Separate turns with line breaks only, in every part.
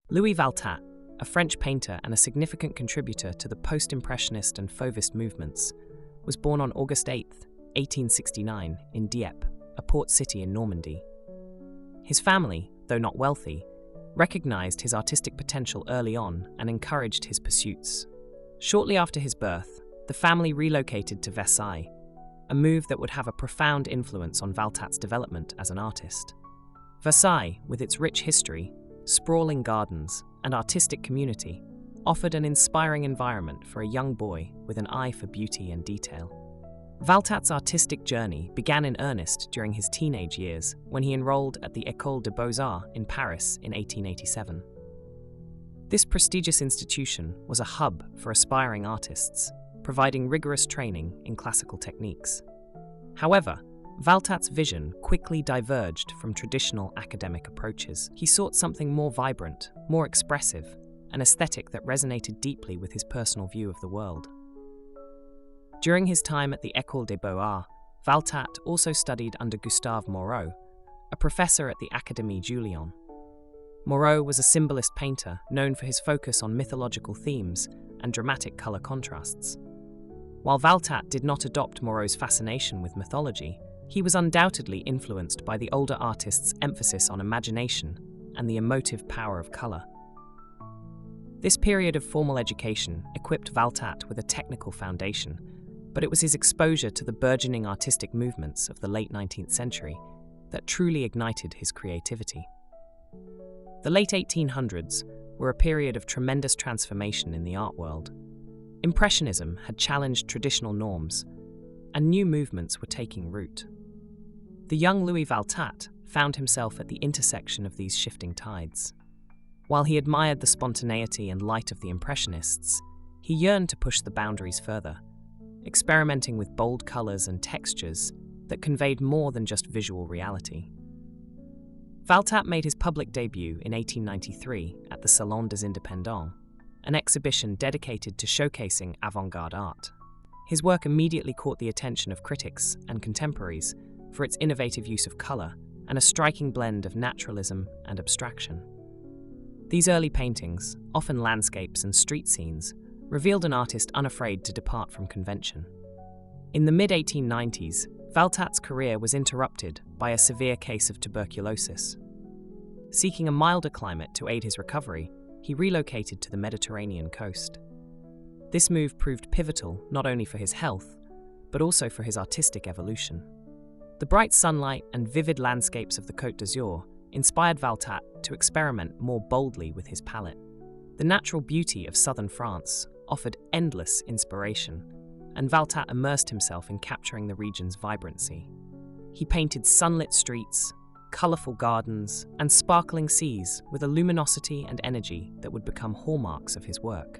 Louis Valtat, a French painter and a significant contributor to the post-impressionist and Fauvist movements, was born on August 8, 1869, in Dieppe, a port city in Normandy. His family, though not wealthy, recognized his artistic potential early on and encouraged his pursuits. Shortly after his birth, the family relocated to Versailles, a move that would have a profound influence on Valtat's development as an artist. Versailles, with its rich history, sprawling gardens, and artistic community, offered an inspiring environment for a young boy with an eye for beauty and detail. Valtat's artistic journey began in earnest during his teenage years when he enrolled at the École de Beaux-Arts in Paris in 1887. This prestigious institution was a hub for aspiring artists, providing rigorous training in classical techniques. However, Valtat's vision quickly diverged from traditional academic approaches. He sought something more vibrant, more expressive, an aesthetic that resonated deeply with his personal view of the world. During his time at the École des Beaux-Arts, Valtat also studied under Gustave Moreau, a professor at the Académie Julian. Moreau was a symbolist painter known for his focus on mythological themes and dramatic color contrasts. While Valtat did not adopt Moreau's fascination with mythology, he was undoubtedly influenced by the older artist's emphasis on imagination and the emotive power of color. This period of formal education equipped Valtat with a technical foundation, but it was his exposure to the burgeoning artistic movements of the late 19th century that truly ignited his creativity. The late 1800s were a period of tremendous transformation in the art world. Impressionism had challenged traditional norms, and new movements were taking root. The young Louis Valtat found himself at the intersection of these shifting tides. While he admired the spontaneity and light of the Impressionists, he yearned to push the boundaries further, experimenting with bold colors and textures that conveyed more than just visual reality. Valtat made his public debut in 1893 at the Salon des Indépendants, an exhibition dedicated to showcasing avant-garde art. His work immediately caught the attention of critics and contemporaries for its innovative use of color and a striking blend of naturalism and abstraction. These early paintings, often landscapes and street scenes, revealed an artist unafraid to depart from convention. In the mid-1890s, Valtat's career was interrupted by a severe case of tuberculosis. Seeking a milder climate to aid his recovery, he relocated to the Mediterranean coast. This move proved pivotal not only for his health, but also for his artistic evolution. The bright sunlight and vivid landscapes of the Côte d'Azur inspired Valtat to experiment more boldly with his palette. The natural beauty of southern France offered endless inspiration, and Valtat immersed himself in capturing the region's vibrancy. He painted sunlit streets, colorful gardens, and sparkling seas with a luminosity and energy that would become hallmarks of his work.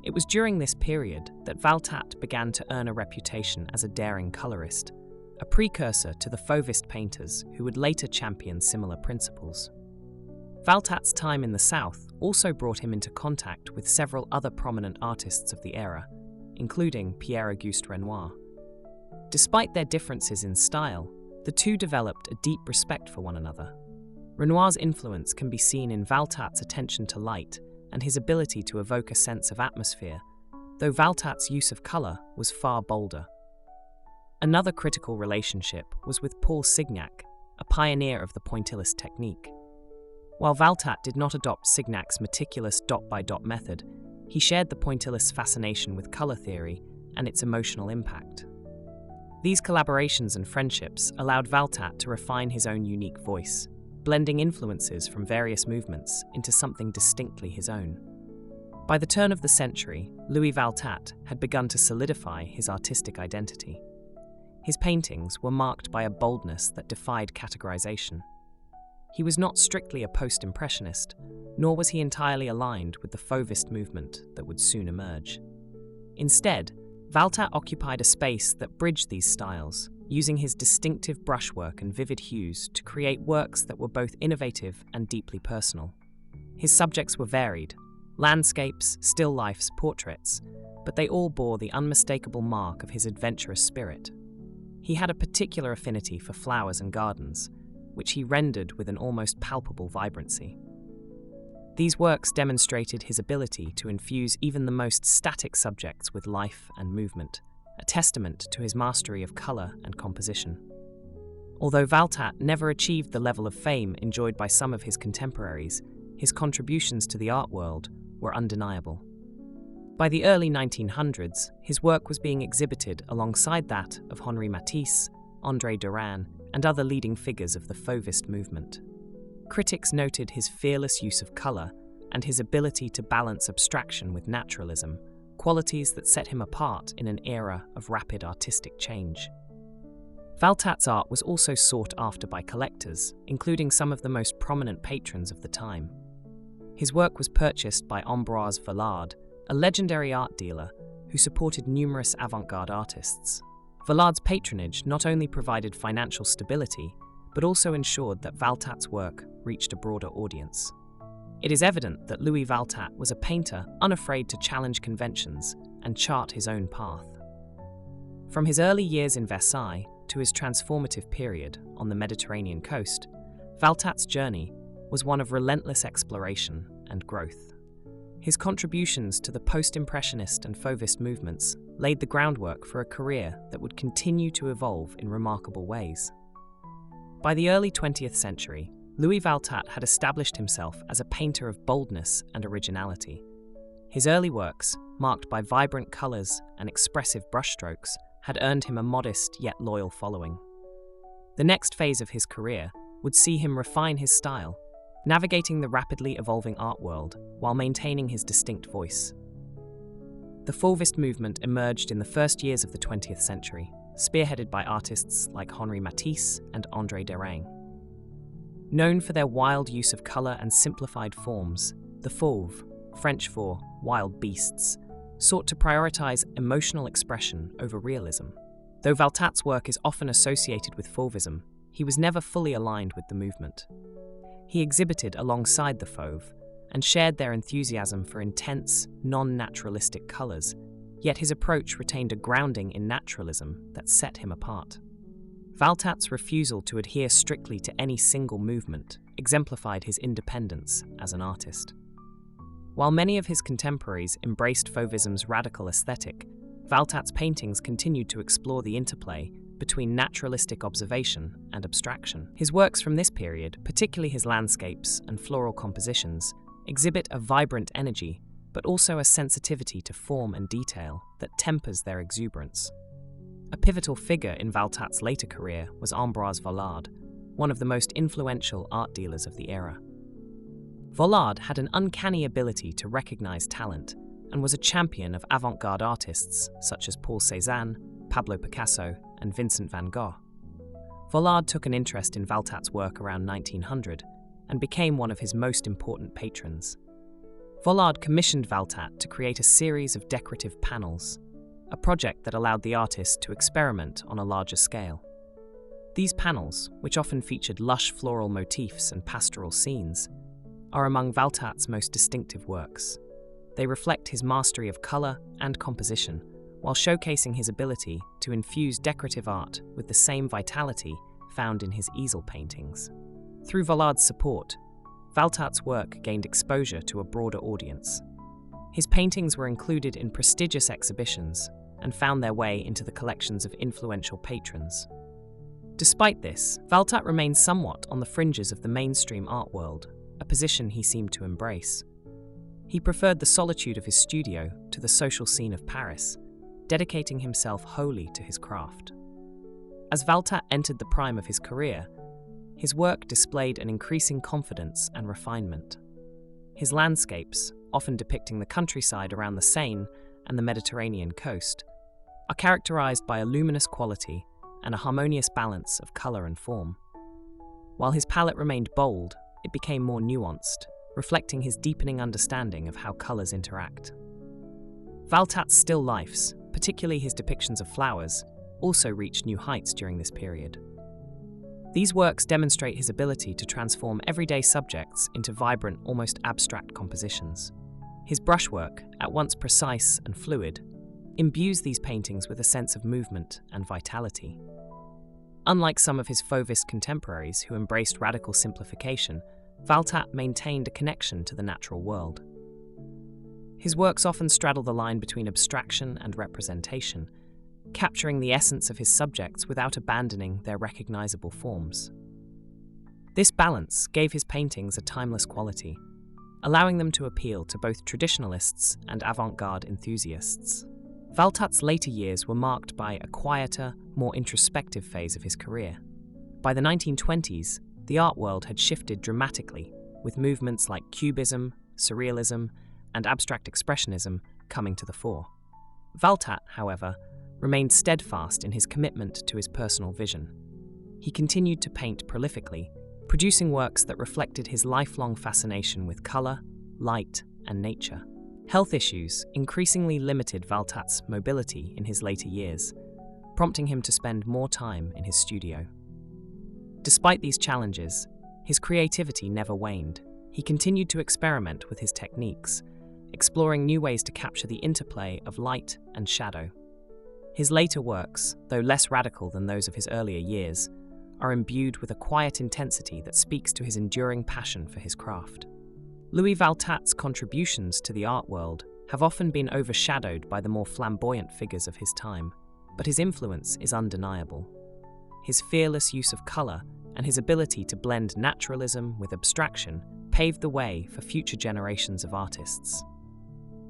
It was during this period that Valtat began to earn a reputation as a daring colorist, a precursor to the Fauvist painters who would later champion similar principles. Valtat's time in the South also brought him into contact with several other prominent artists of the era, including Pierre-Auguste Renoir. Despite their differences in style, the two developed a deep respect for one another. Renoir's influence can be seen in Valtat's attention to light and his ability to evoke a sense of atmosphere, though Valtat's use of color was far bolder. Another critical relationship was with Paul Signac, a pioneer of the pointillist technique. While Valtat did not adopt Signac's meticulous dot-by-dot method, he shared the pointillist's fascination with color theory and its emotional impact. These collaborations and friendships allowed Valtat to refine his own unique voice, blending influences from various movements into something distinctly his own. By the turn of the century, Louis Valtat had begun to solidify his artistic identity. His paintings were marked by a boldness that defied categorization. He was not strictly a post-impressionist, nor was he entirely aligned with the Fauvist movement that would soon emerge. Instead, Valtat occupied a space that bridged these styles, using his distinctive brushwork and vivid hues to create works that were both innovative and deeply personal. His subjects were varied: landscapes, still lifes, portraits, but they all bore the unmistakable mark of his adventurous spirit. He had a particular affinity for flowers and gardens, which he rendered with an almost palpable vibrancy. These works demonstrated his ability to infuse even the most static subjects with life and movement, a testament to his mastery of colour and composition. Although Valtat never achieved the level of fame enjoyed by some of his contemporaries, his contributions to the art world were undeniable. By the early 1900s, his work was being exhibited alongside that of Henri Matisse, André Derain, and other leading figures of the Fauvist movement. Critics noted his fearless use of colour and his ability to balance abstraction with naturalism, qualities that set him apart in an era of rapid artistic change. Valtat's art was also sought after by collectors, including some of the most prominent patrons of the time. His work was purchased by Ambroise Vollard, a legendary art dealer who supported numerous avant-garde artists. Vollard's patronage not only provided financial stability, but also ensured that Valtat's work reached a broader audience. It is evident that Louis Valtat was a painter unafraid to challenge conventions and chart his own path. From his early years in Versailles to his transformative period on the Mediterranean coast, Valtat's journey was one of relentless exploration and growth. His contributions to the post-impressionist and Fauvist movements laid the groundwork for a career that would continue to evolve in remarkable ways. By the early 20th century, Louis Valtat had established himself as a painter of boldness and originality. His early works, marked by vibrant colours and expressive brushstrokes, had earned him a modest yet loyal following. The next phase of his career would see him refine his style, navigating the rapidly evolving art world while maintaining his distinct voice. The Fauvist movement emerged in the first years of the 20th century, spearheaded by artists like Henri Matisse and André Derain. Known for their wild use of colour and simplified forms, the Fauve, French for wild beasts, sought to prioritise emotional expression over realism. Though Valtat's work is often associated with Fauvism, he was never fully aligned with the movement. He exhibited alongside the Fauve and shared their enthusiasm for intense, non-naturalistic colours, yet his approach retained a grounding in naturalism that set him apart. Valtat's refusal to adhere strictly to any single movement exemplified his independence as an artist. While many of his contemporaries embraced Fauvism's radical aesthetic, Valtat's paintings continued to explore the interplay between naturalistic observation and abstraction. His works from this period, particularly his landscapes and floral compositions, exhibit a vibrant energy, but also a sensitivity to form and detail that tempers their exuberance. A pivotal figure in Valtat's later career was Ambroise Vollard, one of the most influential art dealers of the era. Vollard had an uncanny ability to recognize talent and was a champion of avant-garde artists such as Paul Cézanne, Pablo Picasso, and Vincent van Gogh. Vollard took an interest in Valtat's work around 1900 and became one of his most important patrons. Vollard commissioned Valtat to create a series of decorative panels, a project that allowed the artist to experiment on a larger scale. These panels, which often featured lush floral motifs and pastoral scenes, are among Valtat's most distinctive works. They reflect his mastery of colour and composition, while showcasing his ability to infuse decorative art with the same vitality found in his easel paintings. Through Vollard's support, Valtat's work gained exposure to a broader audience. His paintings were included in prestigious exhibitions and found their way into the collections of influential patrons. Despite this, Valtat remained somewhat on the fringes of the mainstream art world, a position he seemed to embrace. He preferred the solitude of his studio to the social scene of Paris, dedicating himself wholly to his craft. As Valtat entered the prime of his career, his work displayed an increasing confidence and refinement. His landscapes, often depicting the countryside around the Seine and the Mediterranean coast, are characterized by a luminous quality and a harmonious balance of color and form. While his palette remained bold, it became more nuanced, reflecting his deepening understanding of how colors interact. Valtat's still lifes, particularly his depictions of flowers, also reached new heights during this period. These works demonstrate his ability to transform everyday subjects into vibrant, almost abstract compositions. His brushwork, at once precise and fluid, imbues these paintings with a sense of movement and vitality. Unlike some of his Fauvist contemporaries who embraced radical simplification, Valtat maintained a connection to the natural world. His works often straddle the line between abstraction and representation, capturing the essence of his subjects without abandoning their recognizable forms. This balance gave his paintings a timeless quality, allowing them to appeal to both traditionalists and avant-garde enthusiasts. Valtat's later years were marked by a quieter, more introspective phase of his career. By the 1920s, the art world had shifted dramatically, with movements like Cubism, Surrealism, and abstract expressionism coming to the fore. Valtat, however, remained steadfast in his commitment to his personal vision. He continued to paint prolifically, producing works that reflected his lifelong fascination with color, light, and nature. Health issues increasingly limited Valtat's mobility in his later years, prompting him to spend more time in his studio. Despite these challenges, his creativity never waned. He continued to experiment with his techniques, exploring new ways to capture the interplay of light and shadow. His later works, though less radical than those of his earlier years, are imbued with a quiet intensity that speaks to his enduring passion for his craft. Louis Valtat's contributions to the art world have often been overshadowed by the more flamboyant figures of his time, but his influence is undeniable. His fearless use of color and his ability to blend naturalism with abstraction paved the way for future generations of artists.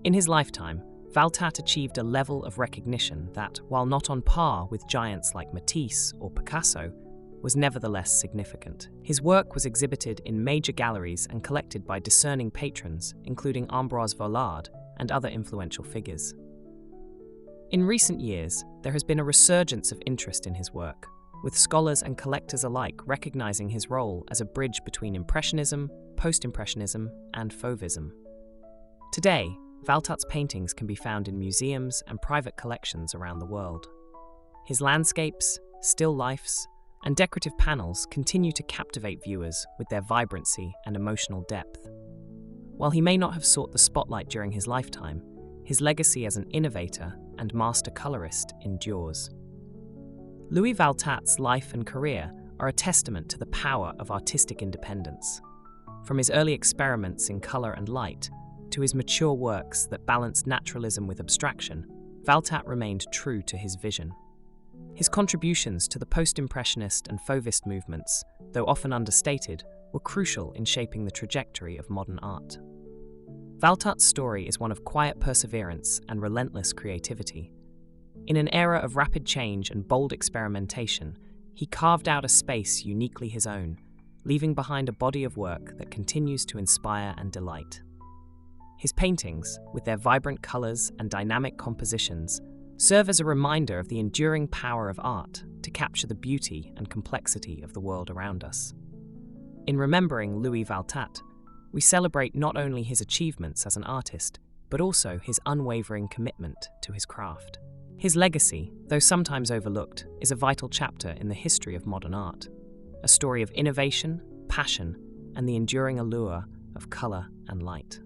In his lifetime, Valtat achieved a level of recognition that, while not on par with giants like Matisse or Picasso, was nevertheless significant. His work was exhibited in major galleries and collected by discerning patrons, including Ambroise Vollard and other influential figures. In recent years, there has been a resurgence of interest in his work, with scholars and collectors alike recognizing his role as a bridge between Impressionism, Post-Impressionism, and Fauvism. Today, Valtat's paintings can be found in museums and private collections around the world. His landscapes, still lifes, and decorative panels continue to captivate viewers with their vibrancy and emotional depth. While he may not have sought the spotlight during his lifetime, his legacy as an innovator and master colorist endures. Louis Valtat's life and career are a testament to the power of artistic independence. From his early experiments in color and light to his mature works that balanced naturalism with abstraction, Valtat remained true to his vision. His contributions to the post-impressionist and Fauvist movements, though often understated, were crucial in shaping the trajectory of modern art. Valtat's story is one of quiet perseverance and relentless creativity. In an era of rapid change and bold experimentation, he carved out a space uniquely his own, leaving behind a body of work that continues to inspire and delight. His paintings, with their vibrant colors and dynamic compositions, serve as a reminder of the enduring power of art to capture the beauty and complexity of the world around us. In remembering Louis Valtat, we celebrate not only his achievements as an artist, but also his unwavering commitment to his craft. His legacy, though sometimes overlooked, is a vital chapter in the history of modern art, a story of innovation, passion, and the enduring allure of color and light.